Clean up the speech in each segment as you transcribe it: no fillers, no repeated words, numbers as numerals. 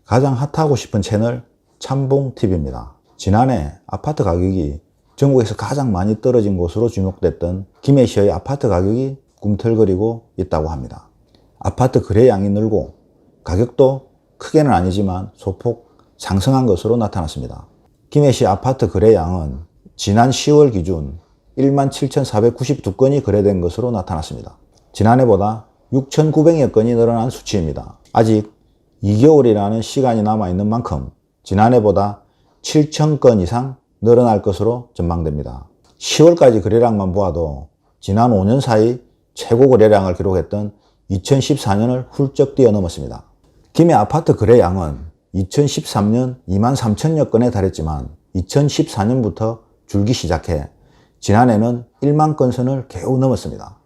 가장 핫하고 싶은 채널 참봉TV입니다. 지난해 아파트 가격이 전국에서 가장 많이 떨어진 곳으로 주목됐던 김해시의 아파트 가격이 꿈틀거리고 있다고 합니다. 아파트 거래량이 늘고 가격도 크게는 아니지만 소폭 상승한 것으로 나타났습니다. 김해시 아파트 거래량은 지난 10월 기준 17,492건이 거래된 것으로 나타났습니다. 지난해보다 6,900여 건이 늘어난 수치입니다. 아직 2개월이라는 시간이 남아있는 만큼 지난해보다 7,000건 이상 늘어날 것으로 전망됩니다. 10월까지 거래량만 보아도 지난 5년 사이 최고 거래량을 기록했던 2014년을 훌쩍 뛰어넘었습니다. 김해 아파트 거래량은 2013년 23,000여 건에 달했지만 2014년부터 줄기 시작해 지난해는 1만 건 선을 겨우 넘었습니다.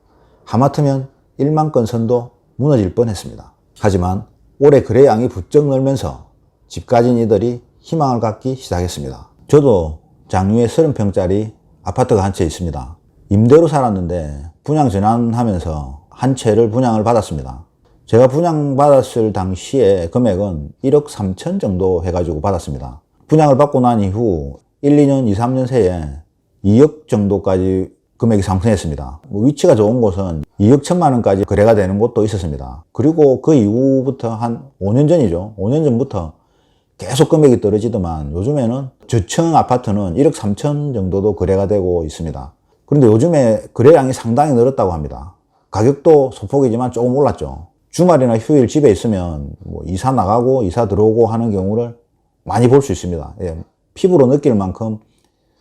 하마터면 1만 건 선도 무너질 뻔했습니다. 하지만 올해 거래량이 부쩍 늘면서 집 가진 이들이 희망을 갖기 시작했습니다. 저도 장유에 30평짜리 아파트가 한 채 있습니다. 임대로 살았는데 분양 전환하면서 한 채를 분양을 받았습니다. 제가 분양받았을 당시에 금액은 1억 3천 정도 해가지고 받았습니다. 분양을 받고 난 이후 1, 2년, 2, 3년 새에 2억 정도까지 금액이 상승했습니다. 위치가 좋은 곳은 2억 1천만 원까지 거래가 되는 곳도 있었습니다. 그리고 그 이후부터 한 5년 전이죠. 5년 전부터 계속 금액이 떨어지더만 요즘에는 저층 아파트는 1억 3천 정도도 거래가 되고 있습니다. 그런데 요즘에 거래량이 상당히 늘었다고 합니다. 가격도 소폭이지만 조금 올랐죠. 주말이나 휴일 집에 있으면 이사 나가고 이사 들어오고 하는 경우를 많이 볼 수 있습니다. 예, 피부로 느낄 만큼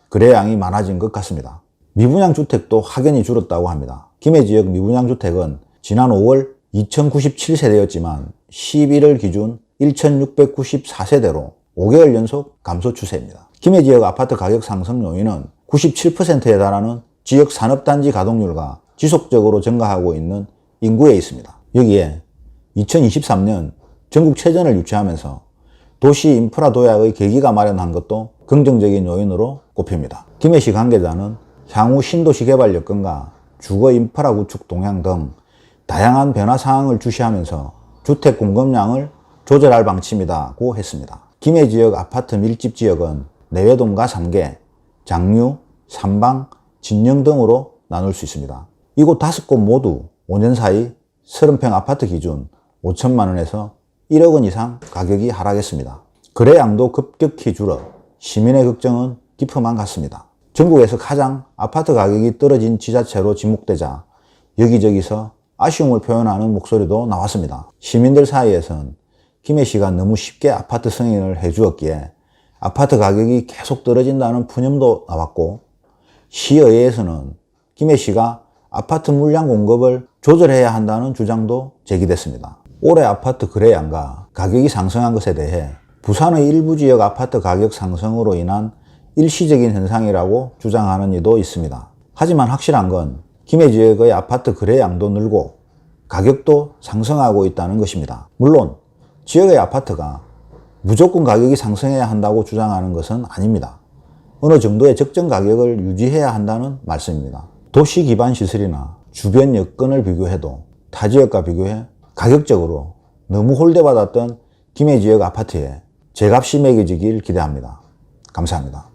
거래량이 많아진 것 같습니다. 미분양 주택도 확연히 줄었다고 합니다. 김해 지역 미분양 주택은 지난 5월 2097세대였지만 11월 기준 1694세대로 5개월 연속 감소 추세입니다. 김해 지역 아파트 가격 상승 요인은 97%에 달하는 지역 산업단지 가동률과 지속적으로 증가하고 있는 인구에 있습니다. 여기에 2023년 전국 최전을 유치하면서 도시 인프라 도약의 계기가 마련한 것도 긍정적인 요인으로 꼽힙니다. 김해시 관계자는 향후 신도시 개발 여건과 주거 인프라 구축 동향 등 다양한 변화 사항을 주시하면서 주택 공급량을 조절할 방침이라고 했습니다. 김해 지역 아파트 밀집 지역은 내외동과 3개, 장유, 삼방, 진영 등으로 나눌 수 있습니다. 이곳 5곳 모두 5년 사이 30평 아파트 기준 5천만 원에서 1억 원 이상 가격이 하락했습니다. 거래량도 급격히 줄어 시민의 걱정은 깊어만 갔습니다. 전국에서 가장 아파트 가격이 떨어진 지자체로 지목되자 여기저기서 아쉬움을 표현하는 목소리도 나왔습니다. 시민들 사이에선 김해시가 너무 쉽게 아파트 승인을 해주었기에 아파트 가격이 계속 떨어진다는 푸념도 나왔고, 시의회에서는 김해시가 아파트 물량 공급을 조절해야 한다는 주장도 제기됐습니다. 올해 아파트 거래량과 가격이 상승한 것에 대해 부산의 일부 지역 아파트 가격 상승으로 인한 일시적인 현상이라고 주장하는 이도 있습니다. 하지만 확실한 건 김해 지역의 아파트 거래량도 늘고 가격도 상승하고 있다는 것입니다. 물론 지역의 아파트가 무조건 가격이 상승해야 한다고 주장하는 것은 아닙니다. 어느 정도의 적정 가격을 유지해야 한다는 말씀입니다. 도시 기반 시설이나 주변 여건을 비교해도 타 지역과 비교해 가격적으로 너무 홀대받았던 김해 지역 아파트에 제값이 매겨지길 기대합니다. 감사합니다.